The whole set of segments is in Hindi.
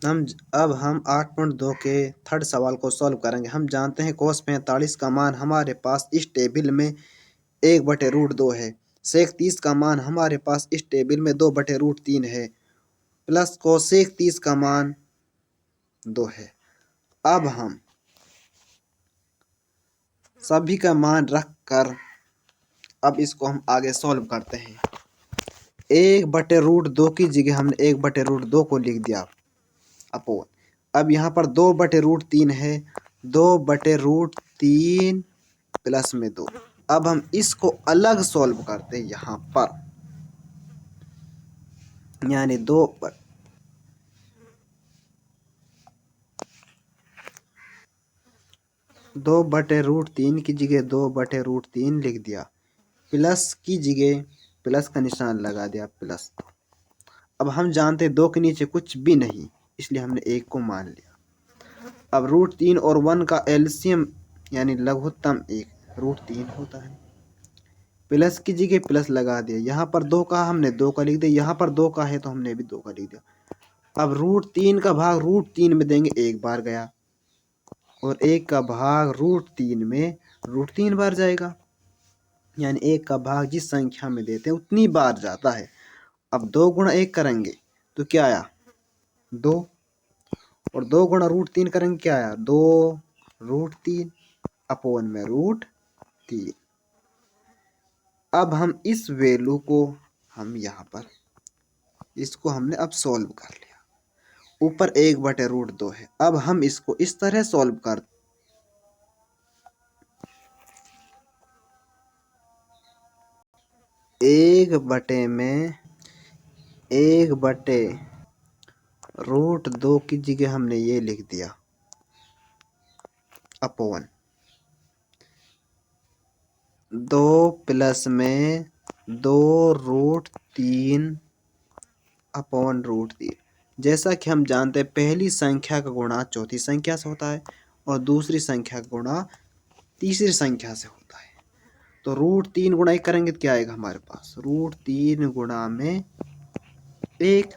अब हम 8.2 के थर्ड सवाल को सॉल्व करेंगे। हम जानते हैं cos 45 का मान हमारे पास इस टेबल में 1/√2 है। sec 30 का मान हमारे पास इस टेबल में 2/√3 है, प्लस cosec 30 का मान 2 है। अब हम सभी का मान रख कर अब इसको हम आगे सॉल्व करते हैं। 1/√2 की जगह हमने 1/√2 को लिख दिया अपोन। अब यहाँ पर 2/√3 है, 2/√3 प्लस में 2। अब हम इसको अलग सॉल्व करते हैं यहाँ पर, यानी 2/√3 की जगह 2/√3 लिख दिया, प्लस की जगह प्लस का निशान लगा दिया, प्लस। अब हम जानते 2 के नीचे कुछ भी नहीं, इसलिए हमने 1 को मान लिया। अब √3 और 1 का एलसीएम यानी लघुत्तम 1 √3 होता है। प्लस की जगह प्लस लगा दिया, यहाँ पर 2 का हमने 2 का लिख दिया, यहाँ पर 2 का है तो हमने भी 2 का लिख दिया। अब √3 का भाग √3 में देंगे 1 बार गया, और 1 का भाग √3 में √3 बार जाएगा, यानी 1 का भाग जिस संख्या में देते हैं उतनी बार जाता है। अब 2 गुणा 1 करेंगे तो क्या आया 2, और 2 गुणा √3 करेंगे क्या आया 2√3 अपोन में √3। अब हम इस वैल्यू को हम यहाँ पर इसको हमने अब सॉल्व कर लिया। ऊपर 1/√2 है। अब हम इसको इस तरह सॉल्व कर 1/√2 की जगह हमने ये लिख दिया अपोन 2 प्लस में 2√3 अपोन √3। जैसा कि हम जानते हैं पहली संख्या का गुणा चौथी संख्या से होता है और दूसरी संख्या का गुणा तीसरी संख्या से होता है। तो √3 गुणा 1 करेंगे तो क्या आएगा हमारे पास √3 गुणा में 1।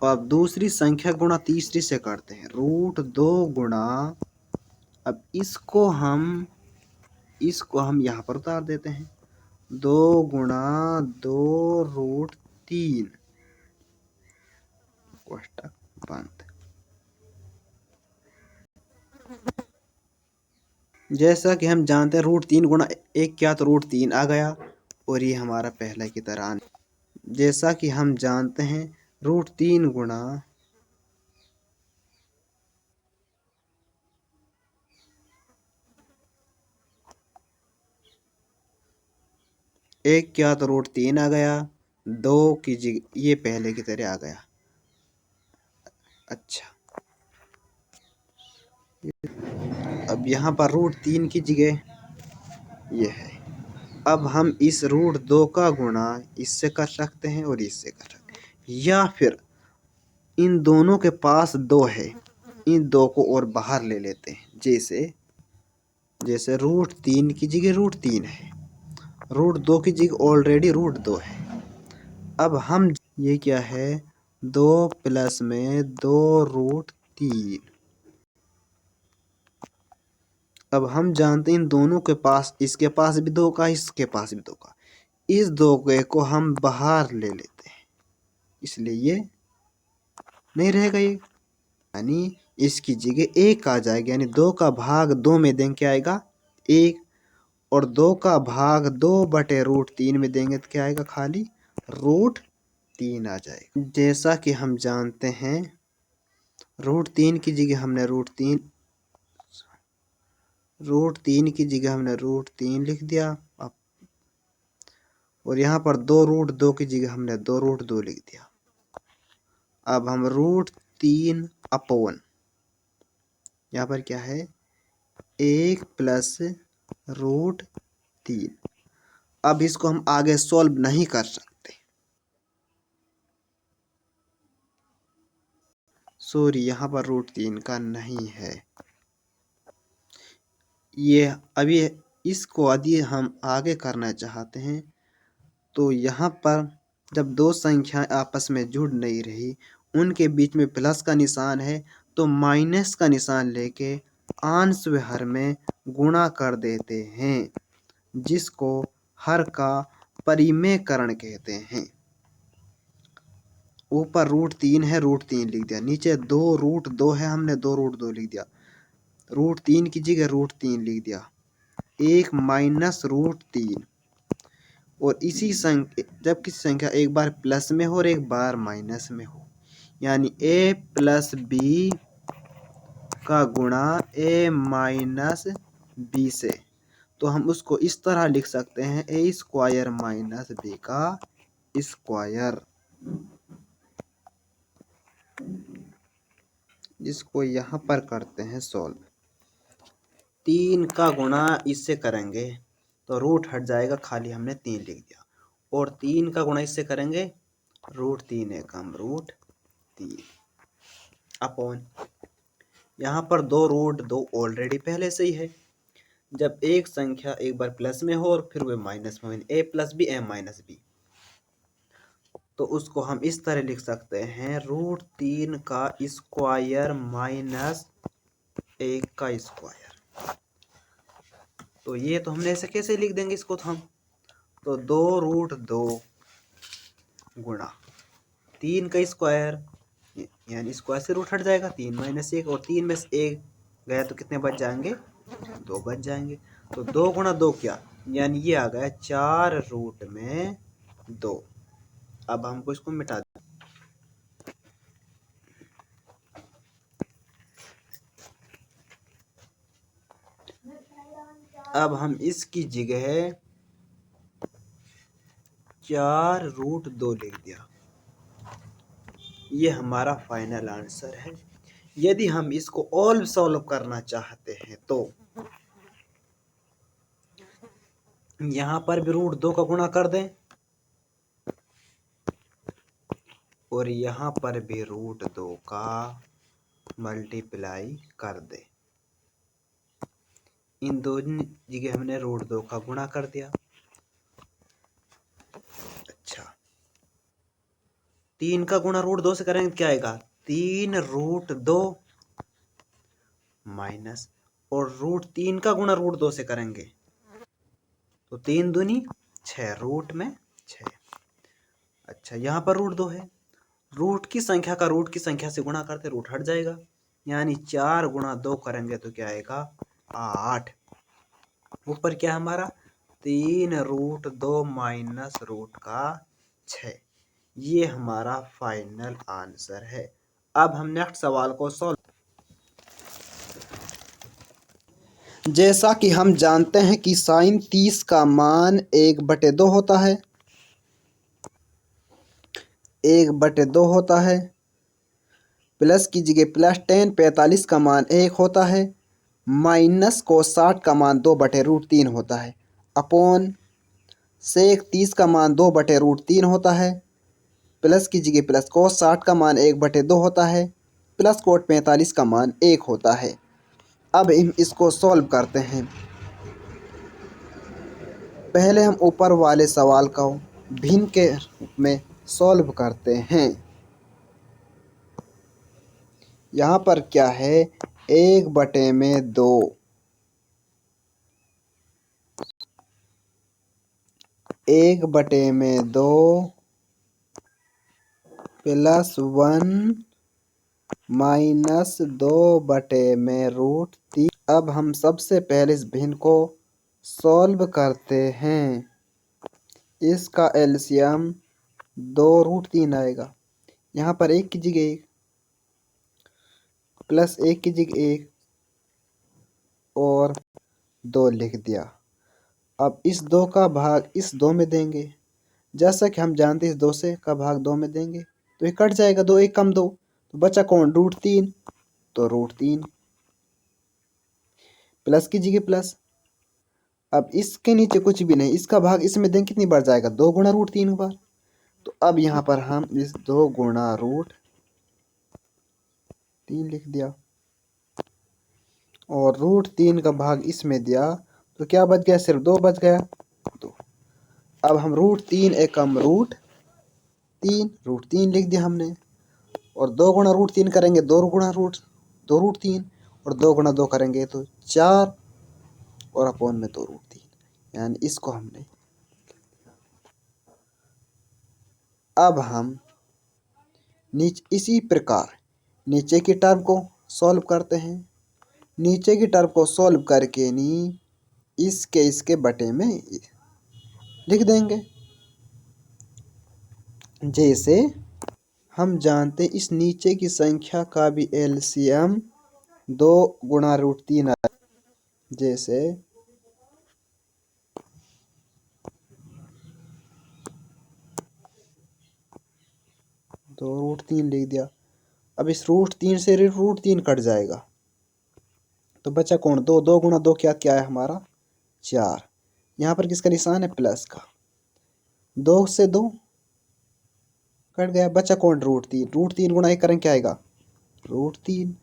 अब दूसरी संख्या गुणा तीसरी से करते हैं √2 गुणा, अब इसको हम यहाँ पर उतार देते हैं 2 गुणा 2√3 कोष्टक बंद। जैसा कि हम जानते हैं √3 गुणा 1 क्या तो √3 आ गया, और ये हमारा पहले की तरह। जैसा कि हम जानते हैं √3 गुणा 1 क्या तो √3 आ गया, 2 की जगह ये पहले की तरह आ गया। अच्छा, अब यहाँ पर √3 की जगह ये है। अब हम इस √2 का गुणा इससे कर सकते हैं और इससे कर सकते हैं, या फिर इन दोनों के पास 2 है, इन 2 को और बाहर ले लेते हैं। जैसे √3 की जगह √3 है, √2 की जगह ऑलरेडी √2 है। अब हम ये क्या है 2 प्लस में 2√3। अब हम जानते हैं इन दोनों के पास, इसके पास भी 2 का, इसके पास भी 2 का, इस 2 को हम बाहर ले लेते हैं, इसलिए ये नहीं रहेगा ये, यानी इसकी जगह 1 आ जाएगा, यानी 2 का भाग 2 में देंगे क्या आएगा 1, और 2 का भाग 2/√3 में देंगे तो क्या आएगा खाली √3 आ जाएगा। जैसा कि हम जानते हैं √3 की जगह हमने √3 की जगह हमने √3 लिख दिया, और यहाँ पर 2√2 की जगह हमने 2√2 लिख दिया। अब हम √3 अपोन यहाँ पर क्या है 1 प्लस √3। अब इसको हम आगे सॉल्व नहीं कर सकते, सॉरी यहाँ पर √3 का नहीं है। ये अभी इसको यदि हम आगे करना चाहते हैं तो यहाँ पर जब 2 संख्याएं आपस में जुड़ नहीं रही उनके बीच में प्लस का निशान है तो माइनस का निशान लेके अंश व हर में गुणा कर देते हैं, जिसको हर का परिमेयकरण कहते हैं। ऊपर √3 है, √3 लिख दिया। नीचे 2√2 है, हमने 2√2 लिख दिया। √3 की जगह √3 लिख दिया। 1 माइनस √3। और इसी संख्या, जब किसी संख्या एक बार प्लस में हो और एक बार माइनस में हो, यानी a प्लस बी का गुणा a माइनस बी से, तो हम उसको इस तरह लिख सकते हैं a स्क्वायर माइनस b का स्क्वायर, जिसको यहाँ पर करते हैं सॉल्व। 3 का गुणा इससे करेंगे तो रूट हट जाएगा, खाली हमने 3 लिख दिया। और 3 का गुणा इससे करेंगे, √3 एकम √3 अपॉन, यहाँ पर 2√2 ऑलरेडी पहले से ही है। जब एक संख्या एक बार प्लस में हो और फिर वह माइनस में हो, a plus B a minus B, तो उसको हम इस तरह लिख सकते हैं √3 का स्क्वायर माइनस 1 का स्क्वायर। तो ये तो हमने ऐसे कैसे लिख देंगे इसको, तो हम तो 2√2 गुणा 3 का स्क्वायर, यानी स्क्वायर से रूट हट जाएगा, 3 माइनस 1, और 3 में से 1 गया तो कितने बच जाएंगे, 2 बच जाएंगे। तो 2 गुणा 2 क्या, यानी ये आ गया 4√2। अब हमको इसको मिटा दें। अब हम इसकी जगह 4√2 लिख दिया। ये हमारा फाइनल आंसर है। यदि हम इसको और सॉल्व करना चाहते हैं तो यहाँ पर भी √2 का गुणा कर दें और यहाँ पर भी √2 का मल्टीप्लाई कर दें। इन दोनों जगह हमने √2 का गुणा कर दिया। अच्छा, 3 का गुणा √2 से करेंगे क्या आएगा, 3√2 माइनस, और √3 का गुणा √2 से करेंगे तो 3 दूनी 6, रूट में 6। अच्छा, यहाँ पर √2 है, रूट की संख्या का रूट की संख्या से गुणा करते रूट हट जाएगा, यानी 4 गुणा 2 करेंगे तो क्या आएगा, 8। ऊपर क्या हमारा 3√2 माइनस रूट का 6। ये हमारा फाइनल आंसर है। अब हम नेक्स्ट सवाल को सॉल्व। जैसा कि हम जानते हैं कि साइन 30 का मान 1/2 होता है, 1/2 होता है। प्लस की जगह +10 45 का मान 1 होता है। माइनस को 60 का मान 2/√3 होता है। अपॉन सेक 30 का मान 2/√3 होता है। प्लस की जगह प्लस को 60 का मान 1/2 होता है। प्लस कोट 45 का मान 1 होता है। अब हम इसको सॉल्व करते हैं। पहले हम ऊपर वाले सवाल को भिन्न के रूप में सॉल्व करते हैं। यहाँ पर क्या है, 1/2, 1/2 प्लस 1 माइनस 2/√3। अब हम सबसे पहले इस भिन्न को सॉल्व करते हैं। इसका एलसीएम 2√3 आएगा। यहाँ पर 1 की जगह 1, प्लस 1 की जगह 1 और 2 लिख दिया। अब इस 2 का भाग इस 2 में देंगे। जैसा कि हम जानते हैं इस 2 से का भाग 2 में देंगे तो ये कट जाएगा, 2 1 कम 2, तो बचा कौन, √3। तो √3 प्लस की जगह प्लस। अब इसके नीचे कुछ भी नहीं, इसका भाग इसमें देंगे, कितनी बार जाएगा, 2 गुणा √3 बार। तो अब यहाँ पर हम इस 2 गुणा √3 लिख दिया और √3 का भाग इसमें दिया तो क्या बच गया, सिर्फ 2 बच गया। तो अब हम √3 एकम √3 लिख दिया हमने, और 2 गुणा √3 करेंगे 2 रूट 3 और 2 गुणा 2 करेंगे तो 4 और अपोन में 2 √3, यानी इसको हमने। अब हम इसी प्रकार नीचे की टर्म को सॉल्व करते हैं। नीचे की टर्म को सॉल्व करके इसके बटे में लिख देंगे। जैसे हम जानते हैं इस नीचे की संख्या का भी एलसीएम 2 गुणा √3 है। जैसे 2 √3 लिख दिया। अब इस √3 से √3 कट जाएगा तो बचा कौन? 2। 2 गुणा 2 क्या है हमारा? 4। यहाँ पर किसका निशान है? प्लस का। 2 से 2 कट गया, बचा कौन? √3। √3 गुणा 1 करेंगे क्या आएगा? √3।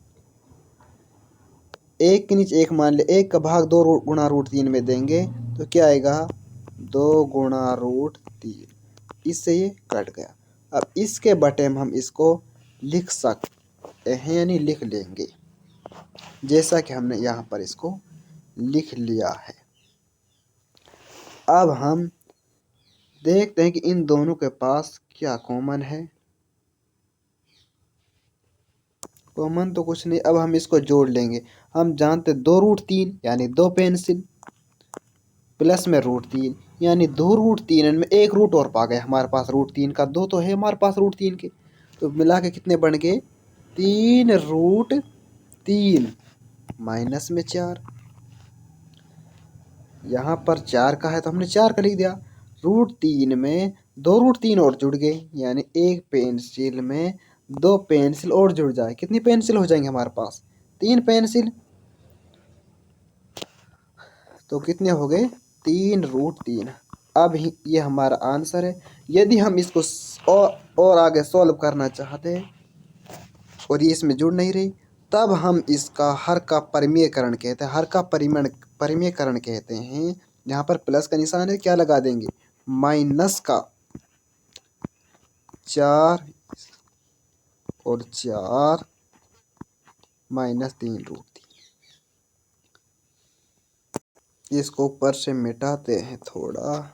1 के नीचे 1 मान ले, 1 का भाग 2 गुणा √3 में देंगे तो क्या आएगा? 2 गुणा √3। इससे ये कट गया। अब इसके बटे में हम इसको लिख सकते हैं, यानी लिख लेंगे, जैसा कि हमने यहाँ पर इसको लिख लिया है। अब हम देखते हैं कि इन दोनों के पास क्या कॉमन है। कॉमन तो कुछ नहीं। अब हम इसको जोड़ लेंगे। हम जानते 2 √3 यानी 2 पेंसिल प्लस में √3 यानी 2 √3 में 1 रूट और पा गए हमारे पास। √3 का 2 तो है हमारे पास √3 के, तो मिला के कितने बन गए? 3 √3 माइनस में 4। यहाँ पर 4 का है तो हमने 4 का लिख दिया। √3 में 2 √3 और जुड़ गए, यानी 1 पेंसिल में 2 पेंसिल और जुड़ जाए। कितनी पेंसिल हो जाएंगे हमारे पास? 3 पेंसिल। तो कितने हो गए? 3 √3। अब ये हमारा आंसर है। यदि हम इसको और आगे सॉल्व करना चाहते हैं और ये इसमें जुड़ नहीं रही, तब हम इसका हर का परिमेयकरण कहते हैं। हर का परिमेयकरण कहते हैं। यहाँ पर प्लस का निशान है, क्या लगा देंगे? माइनस का 4 और 4 माइनस 3 √3। इसको ऊपर से मिटाते हैं थोड़ा।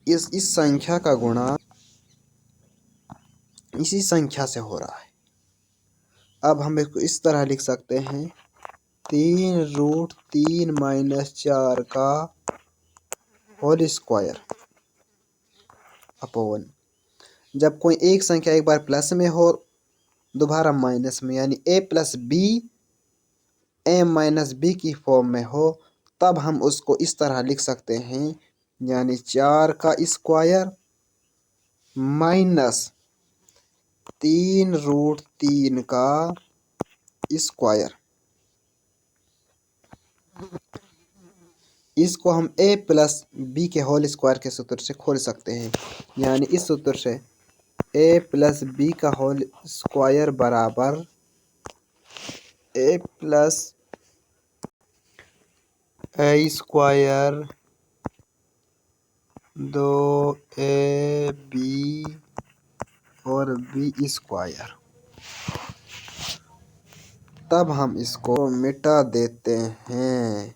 इस संख्या का गुणा इसी संख्या से हो रहा है। अब हम इसको इस तरह लिख सकते हैं, 3 √3 माइनस 4 का होल स्क्वायर अपॉन। जब कोई एक संख्या एक बार प्लस में हो दोबारा माइनस में, यानी a+b की फॉर्म में हो, तब हम उसको इस तरह लिख सकते हैं, यानी 4 का स्क्वायर माइनस 3 √3 का स्क्वायर। इसको हम a+b के होल स्क्वायर के सूत्र से खोल सकते हैं, यानी इस सूत्र से a+b का होल स्क्वायर बराबर a स्क्वायर 2ab और b स्क्वायर। तब हम इसको मिटा देते हैं।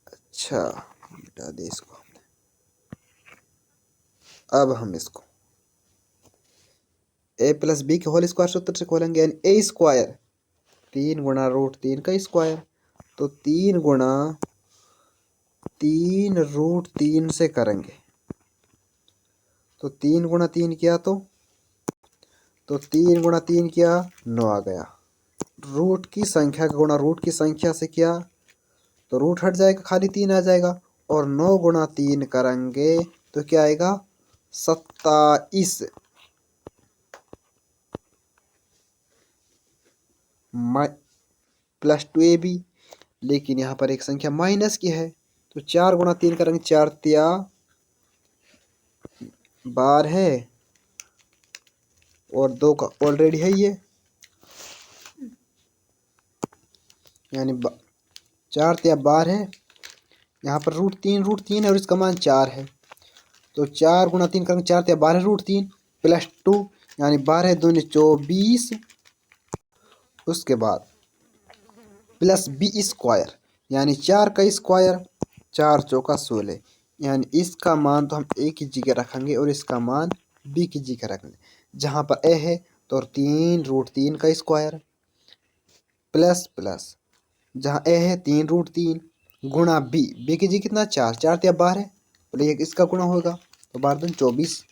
अच्छा, मिटा दे इसको। अब हम इसको a+b के होल स्क्वायर सूत्र से खोलेंगे, यानी a स्क्वायर 3 गुणा √3 का स्क्वायर, तो 3 गुणा 3 √3 से करेंगे तो 3 गुणा 3 किया तो 3 गुणा 3 किया 9 आ गया। रूट की संख्या का गुणा रूट की संख्या से किया तो रूट हट जाएगा, खाली 3 आ जाएगा। और 9 गुणा 3 करेंगे तो क्या आएगा? 27 प्लस 2ab। लेकिन यहाँ पर एक संख्या माइनस की है, तो 4 गुणा 3 करेंगे, 4 तिया 12 है और 2 का ऑलरेडी है ये, यानी 4 तिया 12 है यहाँ पर रूट तीन है और इसका मान 4 है। तो 4 गुणा 3 करेंगे, 4 या 12 रूट 3 प्लस 2 यानी 12 दूनी 24। उसके बाद प्लस बी स्क्वायर यानी 4 का स्क्वायर, 4 चौका 16 यानी इसका मान तो हम ए की जगह रखेंगे और इसका मान बी की जगह रखेंगे। जहाँ पर ए है तो 3 रूट 3 का स्क्वायर प्लस प्लस जहाँ ए है 3 रूट 3 गुणा बी की जगह कितना 4, 4 या 12 तो ये इसका गुणा होगा तो 12 दूनी 24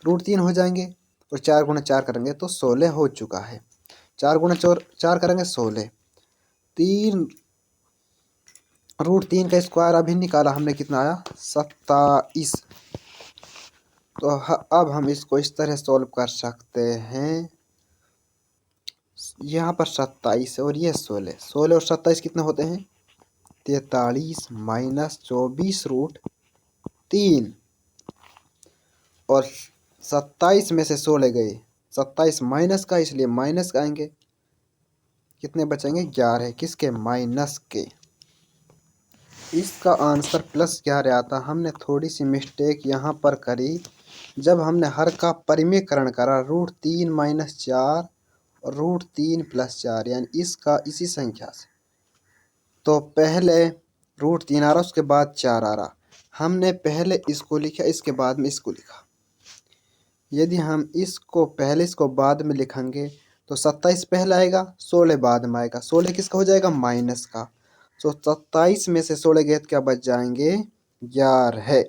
रूट 3 हो जाएंगे और 4 गुणा 4 करेंगे तो 16 हो चुका है। 4 गुणा 4 करेंगे 16, 3 रूट 3 का स्क्वायर अभी निकाला हमने कितना आया 27। तो अब हम इसको इस तरह सॉल्व कर सकते हैं। यहाँ पर 27 और ये 16, 16 और 27 कितने होते हैं 43 माइनस 24 रूट 3 और 27 में से 16 गए, 27 माइनस का इसलिए माइनस आएंगे, कितने बचेंगे 11 किसके माइनस के। इसका आंसर +11 आता। हमने थोड़ी सी मिस्टेक यहाँ पर करी जब हमने हर का परिमेयकरण करा रूट 3 माइनस 4 और रूट 3 प्लस 4 यानी इसका इसी संख्या से। तो पहले रूट 3 आ रहा उसके बाद 4 आ रहा, हमने पहले इसको लिखा इसके बाद में इसको लिखा। यदि हम इसको पहले इसको बाद में लिखेंगे तो 27 पहले आएगा 16 बाद में आएगा, 16 किसका हो जाएगा माइनस का। तो 27 में से 16 गए तो क्या बच जाएंगे 11।